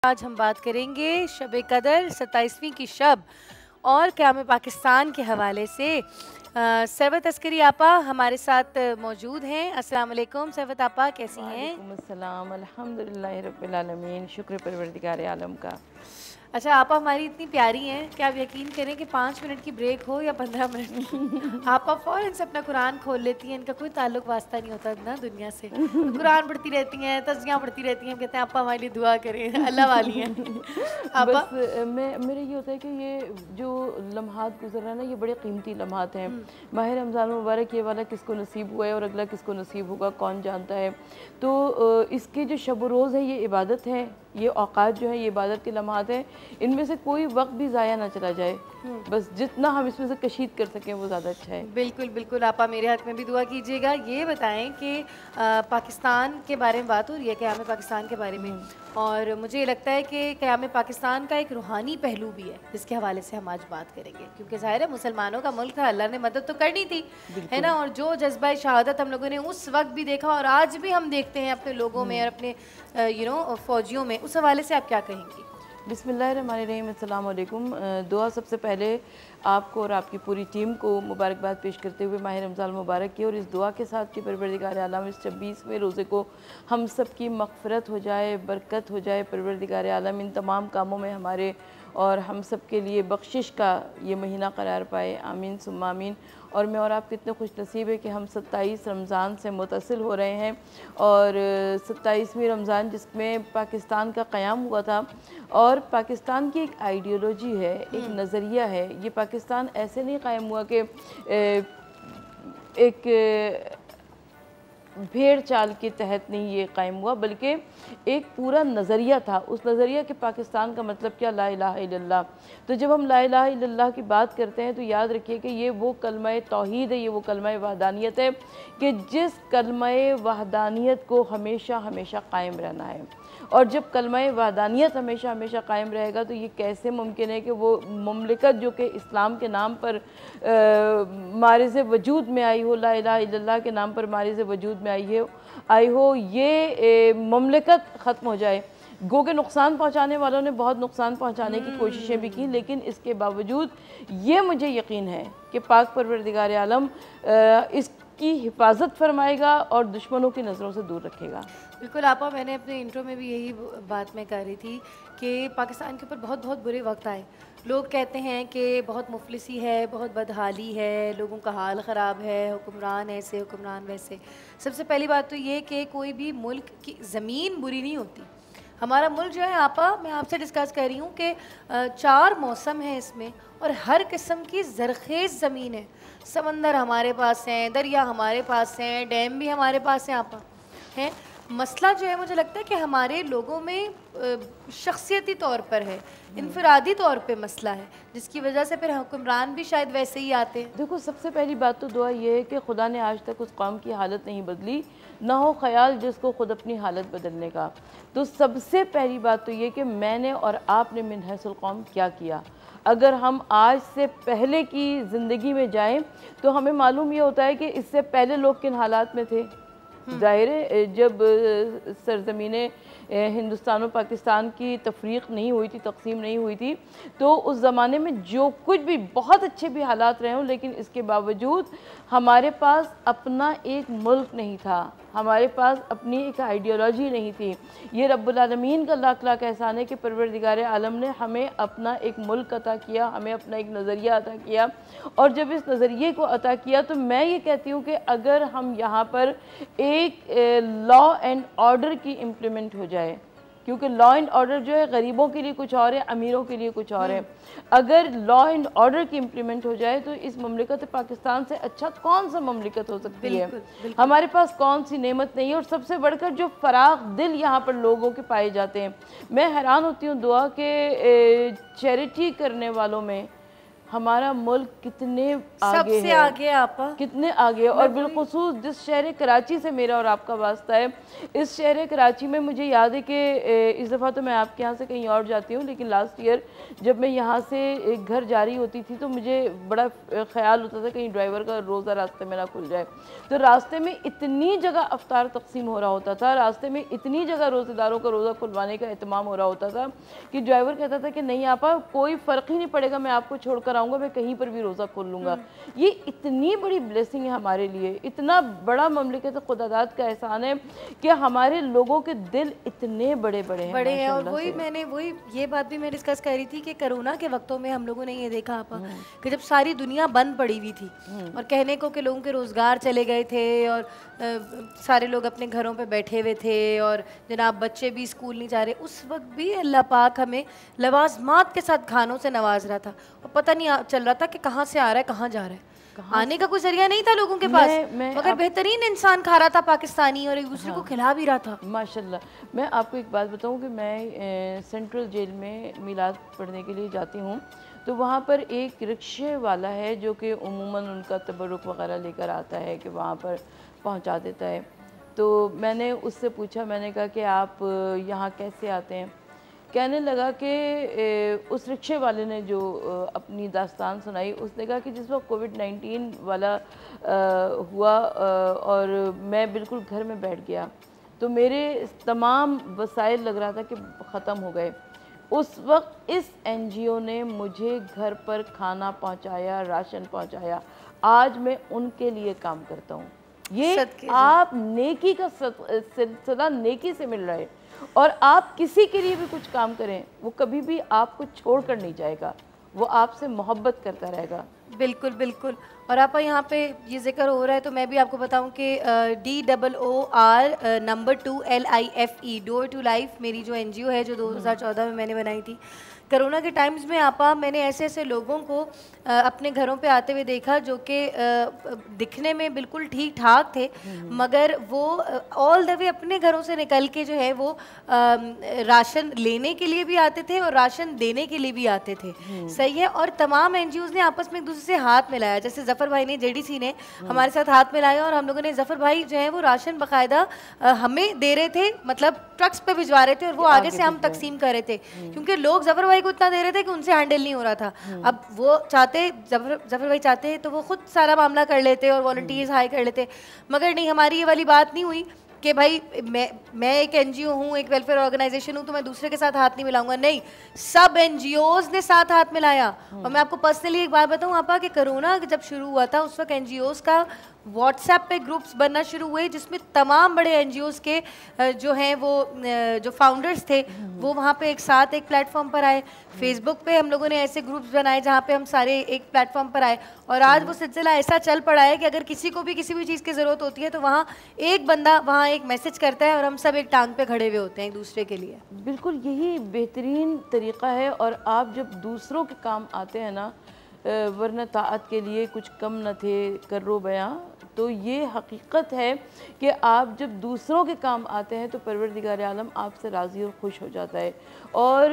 आज हम बात करेंगे शब कदर 27वीं की शब और क़याम पाकिस्तान के हवाले से। सरवत अस्करी आपा हमारे साथ मौजूद हैं। अस्सलाम वालेकुम सरवत आपा, कैसी हैं? वालेकुम अस्सलाम, अल्हम्दुलिल्लाह रब्बिल आलमीन, शुक्र परवरदिगार आलम का। अच्छा आपा हमारी इतनी प्यारी हैं कि आप यकीन करें कि 5 मिनट की ब्रेक हो या 15 मिनट की, आपा फ़ौरन से अपना कुरान खोल लेती हैं। इनका कोई ताल्लुक वास्ता नहीं होता ना दुनिया से, तो कुरान पढ़ती रहती हैं, तस्बीहां पढ़ती रहती हैं। हम कहते हैं आपा हमारे लिए दुआ करें, अल्लाह वाली हैं आपा। बस मेरा ये होता है कि ये जो लम्हात गुजर रहा है ना, ये बड़े कीमती लम्हात हैं। माह रमज़ान मुबारक ये वाला किसको नसीब हुआ है और अगला किसको नसीब होगा कौन जानता है। तो इसके जो शब रोज़ है ये इबादत है, ये औक़ात जो है ये इबादत के लम्हात हैं। इनमें से कोई वक्त भी ज़ाया ना चला जाए, बस जितना हम इसमें से कशीद कर सकें वो ज़्यादा अच्छा है। बिल्कुल बिल्कुल आपा, मेरे हक़ में भी दुआ कीजिएगा। ये बताएं कि पाकिस्तान के बारे में बात हो रही है, क़याम पाकिस्तान के बारे में, और मुझे ये लगता है कि क़याम पाकिस्तान का एक रूहानी पहलू भी है जिसके हवाले से हम आज बात करेंगे, क्योंकि ज़ाहिर है मुसलमानों का मुल्क था, अल्लाह ने मदद तो करनी थी, है ना। और जो जज्बा शहादत हम लोगों ने उस वक्त भी देखा और आज भी हम देखते हैं अपने लोगों में और अपने फ़ौजियों में, उस हवाले से आप क्या कहेंगी? बिस्मिल्लाहिर्रहमानिर्रहीम, अस्सलाम वालेकुम। दुआ सबसे पहले आपको और आपकी पूरी टीम को मुबारकबाद पेश करते हुए माह रमज़ान मुबारक की, और इस दुआ के साथ कि परवरदिगार आलम इस 26वें रोज़े को हम सब की मग़फ़िरत हो जाए, बरकत हो जाए। परवरदिगार आलम इन तमाम कामों में हमारे और हम सब के लिए बख्शिश का ये महीना करार पाए, आमीन सुम्मा आमीन। और मैं और आप कितने खुश नसीब है कि हम 27 रमज़ान से मुतसिल हो रहे हैं, और 27वीं रमज़ान जिसमें पाकिस्तान का क़याम हुआ था। और पाकिस्तान की एक आइडियोलॉजी है, एक नज़रिया है। ये पाकिस्तान ऐसे नहीं क़ायम हुआ कि एक भेड़ चाल के तहत नहीं ये कायम हुआ, बल्कि एक पूरा नज़रिया था। उस नज़रिया के पाकिस्तान का मतलब क्या, ला इलाहा इल्लल्लाह। तो जब हम ला इलाहा इल्लल्लाह की बात करते हैं तो याद रखिए कि ये वो कलमा तौहीद है, ये वो कलमा वहदानियत है कि जिस कलमा वहदानियत को हमेशा हमेशा कायम रहना है। और जब कलमा वहदानियत हमेशा हमेशा कायम रहेगा तो ये कैसे मुमकिन है कि वो मुमलिकत जो कि इस्लाम के नाम पर मारिज़ वजूद में आई हो, ला इलाहा इल्लल्लाह के नाम पर मारिज़ वजूद में आई हो, ये मुमलिकत ख़त्म हो जाए। गो के नुकसान पहुँचाने वालों ने बहुत नुकसान पहुँचाने की कोशिशें भी की, लेकिन इसके बावजूद ये मुझे यकीन है कि पाक परवरदिगार आलम इसकी हिफाजत फरमाएगा और दुश्मनों की नज़रों से दूर रखेगा। बिल्कुल आपा, मैंने अपने इंट्रो में भी यही बात मैं कर रही थी कि पाकिस्तान के ऊपर बहुत बहुत बुरे वक्त आए। लोग कहते हैं कि बहुत मुफलिसी है, बहुत बदहाली है, लोगों का हाल ख़राब है, हुक्मरान ऐसे हुक्मरान वैसे। सबसे पहली बात तो ये कि कोई भी मुल्क की ज़मीन बुरी नहीं होती। हमारा मुल्क जो है आपा, मैं आपसे डिस्कस कर रही हूँ कि 4 मौसम है इसमें, और हर किस्म की ज़रख़ेज़ ज़मीन है। समंदर हमारे पास हैं, दरिया हमारे पास हैं, डैम भी हमारे पास हैं आपा, हैं। मसला जो है मुझे लगता है कि हमारे लोगों में शख्सियती तौर पर है, इनफरादी तौर पे मसला है, जिसकी वजह से फिर हुक्मरान भी शायद वैसे ही आते हैं। देखो, सबसे पहली बात तो दुआ ये है कि खुदा ने आज तक उस कौम की हालत नहीं बदली, ना हो ख़याल जिसको खुद अपनी हालत बदलने का। तो सबसे पहली बात तो ये कि मैंने और आपने मिन हैसुल कौम क्या किया। अगर हम आज से पहले की ज़िंदगी में जाएं तो हमें मालूम ये होता है कि इससे पहले लोग किन हालात में थे। ज़ाहिर है जब सरज़मीने हिंदुस्तान और पाकिस्तान की तफरीक नहीं हुई थी, तकसीम नहीं हुई थी, तो उस ज़माने में जो कुछ भी बहुत अच्छे भी हालात रहे हों, लेकिन इसके बावजूद हमारे पास अपना एक मुल्क नहीं था, हमारे पास अपनी एक आइडियोलॉजी नहीं थी। ये रब्बुल आलमीन का लाख लाख एहसान है कि परवरदिगार आलम ने हमें अपना एक मुल्क अता किया, हमें अपना एक नज़रिया अता किया। और जब इस नज़रिए को अता किया तो मैं ये कहती हूँ कि अगर हम यहाँ पर एक लॉ एंड ऑर्डर की इम्प्लीमेंट हो जाए, क्योंकि लॉ एंड ऑर्डर जो है गरीबों के लिए कुछ और है, अमीरों के लिए कुछ और है। अगर लॉ एंड ऑर्डर की इम्प्लीमेंट हो जाए तो इस ममलिकत पाकिस्तान से अच्छा कौन सा ममलिकत हो सकती है। हमारे पास कौन सी नेमत नहीं है, और सबसे बढ़कर जो फराग दिल यहाँ पर लोगों के पाए जाते हैं। मैं हैरान होती हूँ दुआ के चैरिटी करने वालों में हमारा मुल्क कितने आगे सबसे है, आगे आपा, कितने आगे। और बिलखुसूस जिस शहर कराची से मेरा और आपका वास्ता है, इस शहर कराची में मुझे याद है कि इस दफ़ा तो मैं आपके यहाँ से कहीं और जाती हूँ, लेकिन लास्ट ईयर जब मैं यहाँ से घर जा रही होती थी तो मुझे बड़ा ख्याल होता था कहीं ड्राइवर का रोज़ा रास्ते में ना खुल जाए। तो रास्ते में इतनी जगह अफ्तार तकसीम हो रहा होता था, रास्ते में इतनी जगह रोज़ेदारों का रोज़ा खुलवाने का एहतमाम हो रहा होता था कि ड्राइवर कहता था कि नहीं आपा, कोई फ़र्क ही नहीं पड़ेगा, मैं आपको छोड़ कर आऊँगा, मैं कहीं पर भी रोज़ा खोल लूँगा। ये इतनी बड़ी ब्लेसिंग है हमारे लिए, इतना बड़ा ममलिकत खुदादाद का एहसान है कि हमारे लोगों के दिल इतने बड़े बड़े हैं। और वही ये बात भी मैं डिस्कस कर रही थी कि कोरोना के वक्तों में हम लोगों ने ये देखा आपा कि जब सारी दुनिया बंद पड़ी हुई थी और कहने को कि लोगों के रोज़गार चले गए थे और सारे लोग अपने घरों पे बैठे हुए थे और जनाब बच्चे भी स्कूल नहीं जा रहे, उस वक्त भी अल्लाह पाक हमें लवाजमात के साथ खानों से नवाज रहा था और पता नहीं चल रहा था कि कहाँ से आ रहा है, कहाँ जा रहा है। आने का कोई जरिया नहीं था लोगों के पास, मगर बेहतरीन इंसान खा रहा था पाकिस्तानी और एक दूसरे को खिला भी रहा था। माशाल्लाह। मैं आपको एक बात बताऊं कि मैं सेंट्रल जेल में मिलाद पढ़ने के लिए जाती हूं, तो वहाँ पर एक रिक्शे वाला है जो कि उमूमन उनका तबरुक वगैरह लेकर आता है कि वहाँ पर पहुँचा देता है। तो मैंने उससे पूछा, मैंने कहा कि आप यहाँ कैसे आते हैं? कहने लगा कि उस रिक्शे वाले ने जो अपनी दास्तान सुनाई, उसने कहा कि जिस वक्त कोविड-19 वाला हुआ और मैं बिल्कुल घर में बैठ गया तो मेरे तमाम वसाइल लग रहा था कि ख़त्म हो गए। उस वक्त इस एनजीओ ने मुझे घर पर खाना पहुंचाया, राशन पहुंचाया। आज मैं उनके लिए काम करता हूं। ये आप नेकी का सिलसिला नेकी से मिल रहा है और आप किसी के लिए भी कुछ काम करें, वो कभी भी आपको छोड़कर नहीं जाएगा, वो आपसे मोहब्बत करता रहेगा। बिल्कुल बिल्कुल। और आप यहाँ पे ये जिक्र हो रहा है तो मैं भी आपको बताऊं कि DOOR नंबर 2 LIFE डोर टू लाइफ मेरी जो एनजीओ है जो 2014 में मैंने बनाई थी। कोरोना के टाइम्स में आपा मैंने ऐसे ऐसे लोगों को अपने घरों पे आते हुए देखा जो कि दिखने में बिल्कुल ठीक ठाक थे, मगर वो ऑल द वे अपने घरों से निकल के जो है वो राशन लेने के लिए भी आते थे और राशन देने के लिए भी आते थे। सही है। और तमाम एनजीओज ने आपस में एक दूसरे से हाथ मिलाया, जैसे जफ़र भाई ने, JDC ने हमारे साथ हाथ मिलाया और हम लोगों ने, जफ़र भाई जो है वो राशन बाकायदा हमें दे रहे थे, मतलब ट्रक्स पे भिजवा रहे थे और वो आगे से हम तकसीम कर रहे थे, क्योंकि लोग जफ़र भाई को इतना दे रहे थे कि उनसे हैंडल नहीं हो रहा था। अब वो चाहते, जफ़र भाई चाहते तो वो खुद सारा मामला कर लेते और वॉलंटियर्स हाई कर लेते, मगर नहीं, हमारी ये वाली बात नहीं हुई कि भाई मैं एक एनजीओ हूँ, एक वेलफेयर ऑर्गेनाइजेशन हूँ तो मैं दूसरे के साथ हाथ नहीं मिलाऊंगा। नहीं, सब एनजीओज ने साथ हाथ मिलाया। और मैं आपको पर्सनली एक बात बताऊँ आपा कि कोरोना जब शुरू हुआ था उस वक्त एनजीओज का व्हाट्सएप पे ग्रुप्स बनना शुरू हुए जिसमें तमाम बड़े एनजीओज के जो हैं वो जो फाउंडर्स थे वो वहाँ पे एक साथ एक प्लेटफॉर्म पर आए। फेसबुक पे हम लोगों ने ऐसे ग्रुप्स बनाए जहाँ पे हम सारे एक प्लेटफॉर्म पर आए और आज वो सिलसिला ऐसा चल पड़ा है कि अगर किसी को भी किसी भी चीज़ की ज़रूरत होती है तो वहाँ एक बंदा वहाँ एक मैसेज करता है और हम सब एक टांग पे खड़े हुए होते हैं एक दूसरे के लिए। बिल्कुल यही बेहतरीन तरीक़ा है। और आप जब दूसरों के काम आते हैं ना, वरना ताअत के लिए कुछ कम न थे कर्रो बयां, तो ये हकीकत है कि आप जब दूसरों के काम आते हैं तो परवरदिगार आलम आपसे राज़ी और खुश हो जाता है। और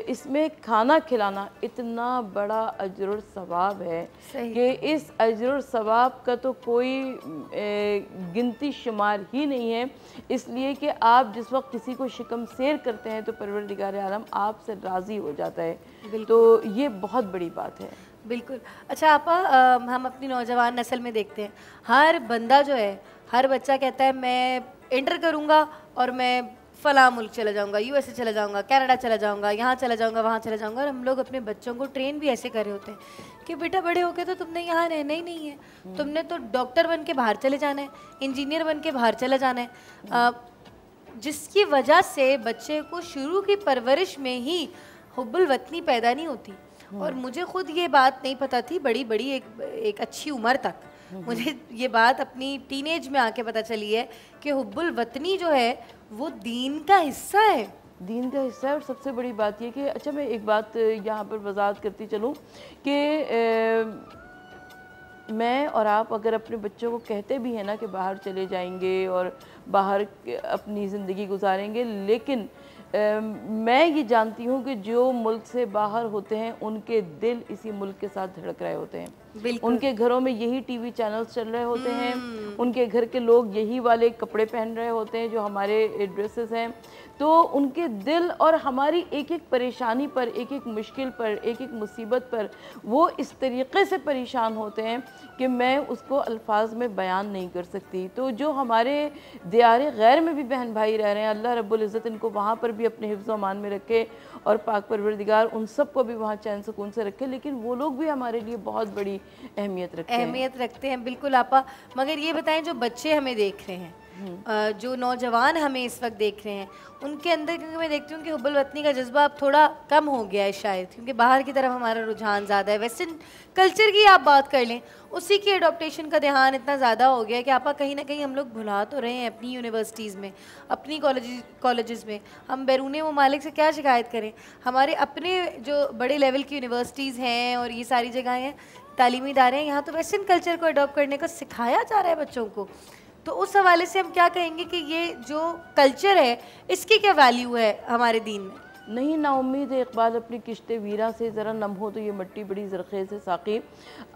इसमें खाना खिलाना इतना बड़ा अजर और सवाब है कि इस अजर और सवाब का तो कोई गिनती शुमार ही नहीं है, इसलिए कि आप जिस वक्त किसी को शिकम सेर करते हैं तो परवरदिगार आलम आपसे राज़ी हो जाता है। तो ये बहुत बड़ी बात है। बिल्कुल। अच्छा आपा, हम अपनी नौजवान नस्ल में देखते हैं हर बंदा जो है, हर बच्चा कहता है मैं इंटर करूँगा और मैं फ़लाँ मुल्क चला जाऊँगा, USA चला जाऊँगा, कनाडा चला जाऊँगा, यहाँ चला जाऊँगा, वहाँ चला जाऊँगा। और हम लोग अपने बच्चों को ट्रेन भी ऐसे कर रहे होते हैं कि बेटा बड़े होके तो तुमने यहाँ रहना ही नहीं है, तुमने तो डॉक्टर बन के बाहर चले जाना है, इंजीनियर बन के बाहर चला जाना है, जिसकी वजह से बच्चे को शुरू की परवरिश में ही हुब्बुल वतनी पैदा नहीं होती। और मुझे खुद ये बात नहीं पता थी, बड़ी एक अच्छी उम्र तक मुझे ये बात अपनी टीनेज में आके पता चली है कि हुब्बुल वतनी जो है वो दीन का हिस्सा है। दीन का हिस्सा है। और सबसे बड़ी बात ये कि अच्छा मैं एक बात यहाँ पर वजाहत करती चलूँ कि मैं और आप अगर अपने बच्चों को कहते भी हैं ना कि बाहर चले जाएंगे और बाहर अपनी ज़िंदगी गुजारेंगे, लेकिन मैं ये जानती हूँ कि जो मुल्क से बाहर होते हैं उनके दिल इसी मुल्क के साथ धड़क रहे होते हैं। उनके घरों में यही टीवी चैनल्स चल रहे होते हैं, उनके घर के लोग यही वाले कपड़े पहन रहे होते हैं जो हमारे ड्रेसेस हैं। तो उनके दिल और हमारी एक एक परेशानी पर, एक एक मुश्किल पर, एक एक मुसीबत पर वो इस तरीक़े से परेशान होते हैं कि मैं उसको अल्फाज में बयान नहीं कर सकती। तो जो हमारे दियारे गैर में भी बहन भाई रह रहे हैं, अल्लाह रब्बुल इज़्ज़त इनको वहाँ पर भी अपने हिफ्ज़ अमान में रखे और पाक परवरदिगार उन सब को भी वहाँ चैन सुकून से रखे। लेकिन वो लोग भी हमारे लिए बहुत बड़ी अहमियत रखते हैं। बिल्कुल आपा। मगर ये बताएं, जो बच्चे हमें देख रहे हैं, जो नौजवान हमें इस वक्त देख रहे हैं, उनके अंदर, क्योंकि मैं देखती हूँ कि हुब्बुल वतनी का जज्बा अब थोड़ा कम हो गया है शायद, क्योंकि बाहर की तरफ हमारा रुझान ज़्यादा है। वेस्टर्न कल्चर की आप बात कर लें, उसी की एडॉप्टेशन का ध्यान इतना ज़्यादा हो गया है कि आपा कहीं ना कहीं हम लोग भुला तो रहे हैं अपनी यूनिवर्सिटीज़ में, अपनी कॉलेजेस में। हम बैरून ममालिक से क्या शिकायत करें, हमारे अपने जो बड़े लेवल की यूनिवर्सिटीज़ हैं और ये सारी जगहें हैं, तालीमी इदारे हैं, यहाँ तो वेस्टर्न कल्चर को अडॉप्ट करने का सिखाया जा रहा है बच्चों को। तो उस हवाले से हम क्या कहेंगे कि ये जो कल्चर है इसकी क्या वैल्यू है हमारे दीन में? नहीं, नाउम्मीद है इकबाल अपनी किश्ते वीरा से ज़रा नम हो तो ये मट्टी बड़ी ज़रख़ेज़ है साक़ी।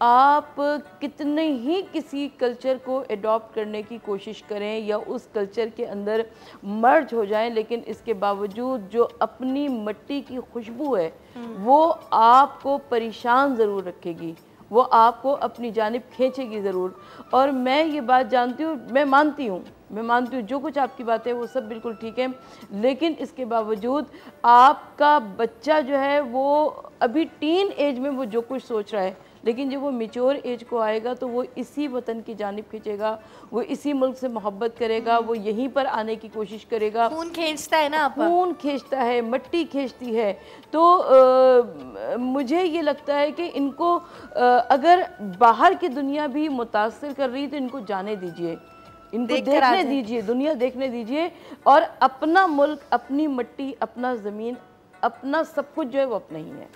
आप कितने ही किसी कल्चर को एडॉप्ट करने की कोशिश करें या उस कल्चर के अंदर मर्ज हो जाएं, लेकिन इसके बावजूद जो अपनी मट्टी की खुशबू है वो आपको परेशान ज़रूर रखेगी, वो आपको अपनी जानिब खींचेगी ज़रूर। और मैं ये बात जानती हूँ, मैं मानती हूँ जो कुछ आपकी बातें वो सब बिल्कुल ठीक है, लेकिन इसके बावजूद आपका बच्चा जो है वो अभी टीन एज में वो जो कुछ सोच रहा है, लेकिन जब वो मेच्योर एज को आएगा तो वो इसी वतन की जानिब खींचेगा, वो इसी मुल्क से मोहब्बत करेगा, वो यहीं पर आने की कोशिश करेगा। खून खींचता है ना, खून खींचता है, मट्टी खींचती है। तो मुझे ये लगता है कि इनको अगर बाहर की दुनिया भी मुतासिर कर रही तो इनको जाने दीजिए, इनको देखने दीजिए, दुनिया देखने दीजिए, और अपना मुल्क, अपनी मट्टी, अपना ज़मीन, अपना सब कुछ जो है वो अपना ही है।